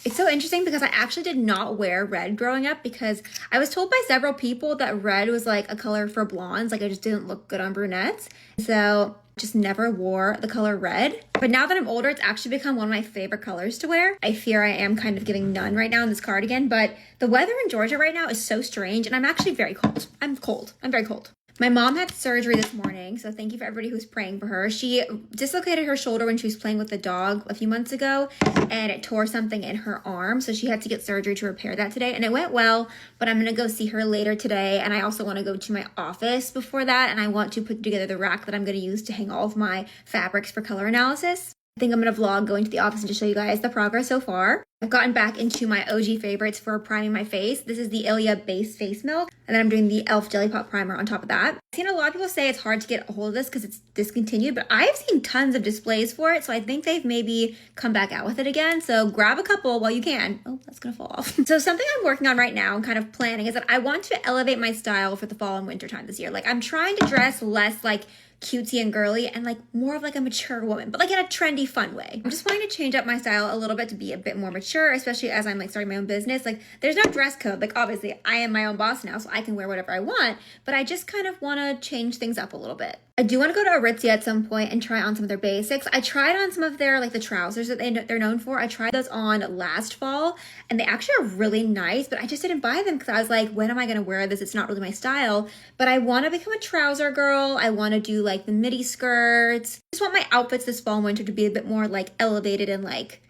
It's so interesting because I actually did not wear red growing up because I was told by several people that red was like a color for blondes, like it just didn't look good on brunettes. So just never wore the color red. But now that I'm older, it's actually become one of my favorite colors to wear. I fear I am kind of giving none right now in this cardigan, but the weather in Georgia right now is so strange and I'm actually very cold. I'm cold. I'm very cold. My mom had surgery this morning, so thank you for everybody who's praying for her. She dislocated her shoulder when she was playing with the dog a few months ago, and it tore something in her arm, so she had to get surgery to repair that today, and it went well, but I'm going to go see her later today, and I also want to go to my office before that, and I want to put together the rack that I'm going to use to hang all of my fabrics for color analysis. I think I'm going to vlog going to the office and just show you guys the progress so far. I've gotten back into my OG favorites for priming my face. This is the Ilia Base Face Milk, and then I'm doing the e.l.f. Jelly Pop Primer on top of that. I've seen a lot of people say it's hard to get a hold of this because it's discontinued, but I've seen tons of displays for it, so I think they've maybe come back out with it again. So grab a couple while you can. Oh, that's gonna fall off. So something I'm working on right now and kind of planning is that I want to elevate my style for the fall and winter time this year. Like I'm trying to dress less like cutesy and girly and like more of like a mature woman, but like in a trendy, fun way. I'm just wanting to change up my style a little bit to be a bit more mature, especially as I'm like starting my own business. Like there's no dress code. Like obviously I am my own boss now, so I can wear whatever I want, but I just kind of want to change things up a little bit. I do want to go to Aritzia at some point and try on some of their basics. I tried on some of their like the trousers that they're known for. I tried those on last fall and they actually are really nice, but I just didn't buy them because I was like, when am I going to wear this? It's not really my style, but I want to become a trouser girl. I want to do like the midi skirts. I just want my outfits this fall and winter to be a bit more like elevated and like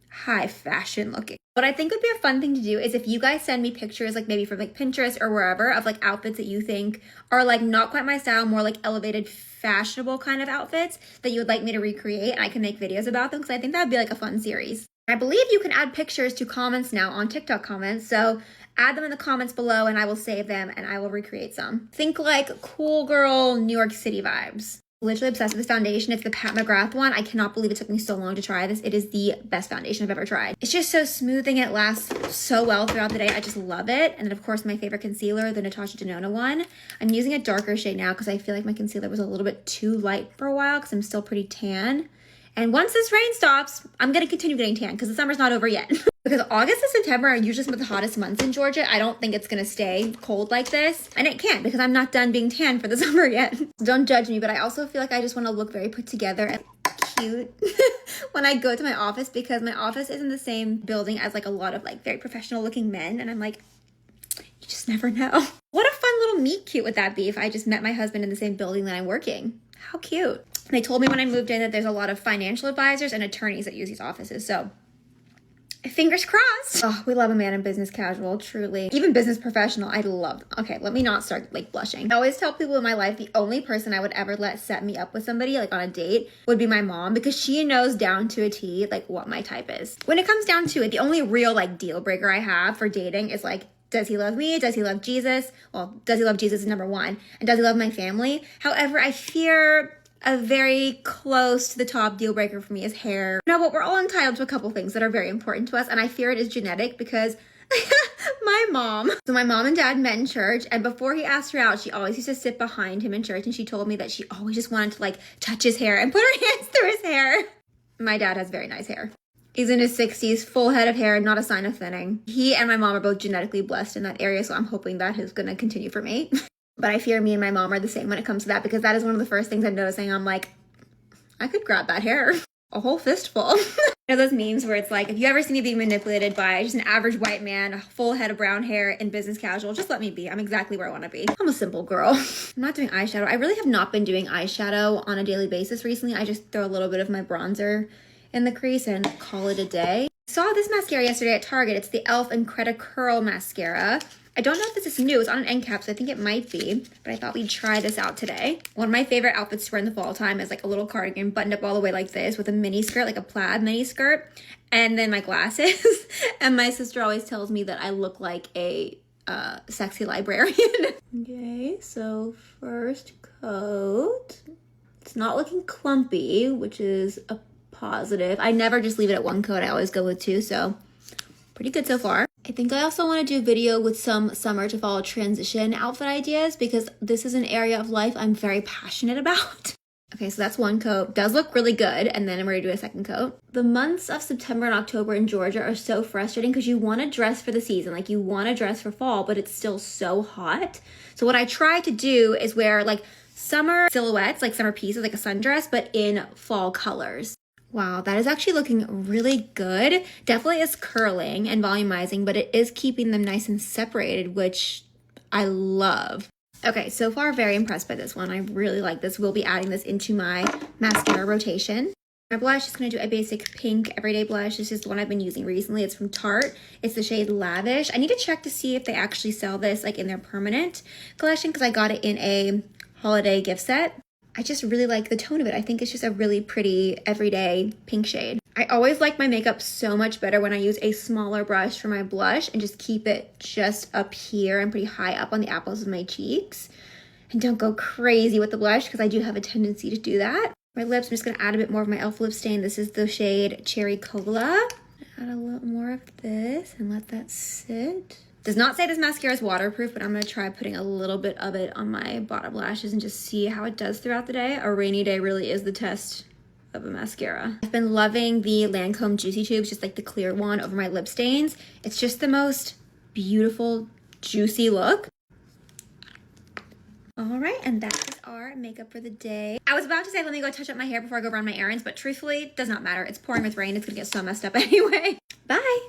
high fashion looking. What I think would be a fun thing to do is if you guys send me pictures, like maybe from like Pinterest or wherever, of like outfits that you think are like not quite my style, more like elevated, fashionable kind of outfits that you would like me to recreate, and I can make videos about them because I think that would be like a fun series. I believe you can add pictures to comments now on TikTok comments, so add them in the comments below and I will save them and I will recreate some. Think like cool girl New York City vibes. Literally obsessed with this foundation. It's the Pat McGrath one. I cannot believe it took me so long to try this. It is the best foundation I've ever tried. It's just so smoothing. It lasts so well throughout the day. I just love it. And then of course my favorite concealer, the Natasha Denona one. I'm using a darker shade now because I feel like my concealer was a little bit too light for a while because I'm still pretty tan. And once this rain stops, I'm going to continue getting tan because the summer's not over yet. Because August and September are usually some of the hottest months in Georgia. I don't think it's going to stay cold like this. And it can't because I'm not done being tan for the summer yet. Don't judge me, but I also feel like I just want to look very put together and cute when I go to my office because my office is in the same building as like a lot of like very professional looking men. And I'm like, you just never know. What a fun little meet cute would that be if I just met my husband in the same building that I'm working. How cute. They told me when I moved in that there's a lot of financial advisors and attorneys that use these offices. So fingers crossed. Oh, we love a man in business casual, truly. Even business professional, I love them. Okay, let me not start like blushing. I always tell people in my life the only person I would ever let set me up with somebody like on a date would be my mom because she knows down to a T like what my type is. When it comes down to it, the only real like deal breaker I have for dating is like, does he love me? Does he love Jesus? Well, does he love Jesus is number one. And does he love my family? However, I fear a very close to the top deal breaker for me is hair. No, but we're all entitled to a couple things that are very important to us, and I fear it is genetic because my mom and dad met in church, and before he asked her out, she always used to sit behind him in church, and she told me that she always just wanted to like touch his hair and put her hands through his hair. My dad has very nice hair. He's in his 60s, full head of hair, not a sign of thinning. He and my mom are both genetically blessed in that area, so I'm hoping that is going to continue for me. But I fear me and my mom are the same when it comes to that because that is one of the first things I'm noticing. I'm like, I could grab that hair. A whole fistful. You know those memes where it's like, if you ever see me being manipulated by just an average white man, a full head of brown hair in business casual, just let me be. I'm exactly where I want to be. I'm a simple girl. I'm not doing eyeshadow. I really have not been doing eyeshadow on a daily basis recently. I just throw a little bit of my bronzer in the crease and call it a day. I saw this mascara yesterday at Target. It's the e.l.f. Incredi-Curl Mascara. I don't know if this is new. It's on an end cap, so I think it might be, but I thought we'd try this out today. One of my favorite outfits to wear in the fall time is like a little cardigan buttoned up all the way like this with a mini skirt, like a plaid mini skirt, and then my glasses. And my sister always tells me that I look like a sexy librarian. Okay, so first coat. It's not looking clumpy, which is a positive. I never just leave it at one coat. I always go with two, so pretty good so far. I think I also want to do a video with some summer to fall transition outfit ideas because this is an area of life I'm very passionate about. Okay, so that's one coat. Does look really good, and then I'm ready to do a second coat. The months of September and October in Georgia are so frustrating because you want to dress for the season, like you want to dress for fall, but it's still so hot. So what I try to do is wear like summer silhouettes, like summer pieces, like a sundress, but in fall colors. Wow, that is actually looking really good. Definitely is curling and volumizing, but it is keeping them nice and separated, which I love. Okay, so far very impressed by this one. I really like this. We'll be adding this into my mascara rotation. My blush is going to do a basic pink everyday blush. This is the one I've been using recently. It's from Tarte. It's the shade Lavish. I need to check to see if they actually sell this like in their permanent collection because I got it in a holiday gift set. I just really like the tone of it. I think it's just a really pretty everyday pink shade. I always like my makeup so much better when I use a smaller brush for my blush and just keep it just up here and pretty high up on the apples of my cheeks. And don't go crazy with the blush because I do have a tendency to do that. My lips, I'm just gonna add a bit more of my e.l.f. lip stain. This is the shade Cherry Cola. Add a little more of this and let that sit. Does not say this mascara is waterproof, but I'm gonna try putting a little bit of it on my bottom lashes and just see how it does throughout the day. A rainy day really is the test of a mascara. I've been loving the Lancome Juicy Tubes, just like the clear one over my lip stains. It's just the most beautiful, juicy look. All right, and that is our makeup for the day. I was about to say, let me go touch up my hair before I go run my errands, but truthfully, it does not matter. It's pouring with rain. It's gonna get so messed up anyway. Bye.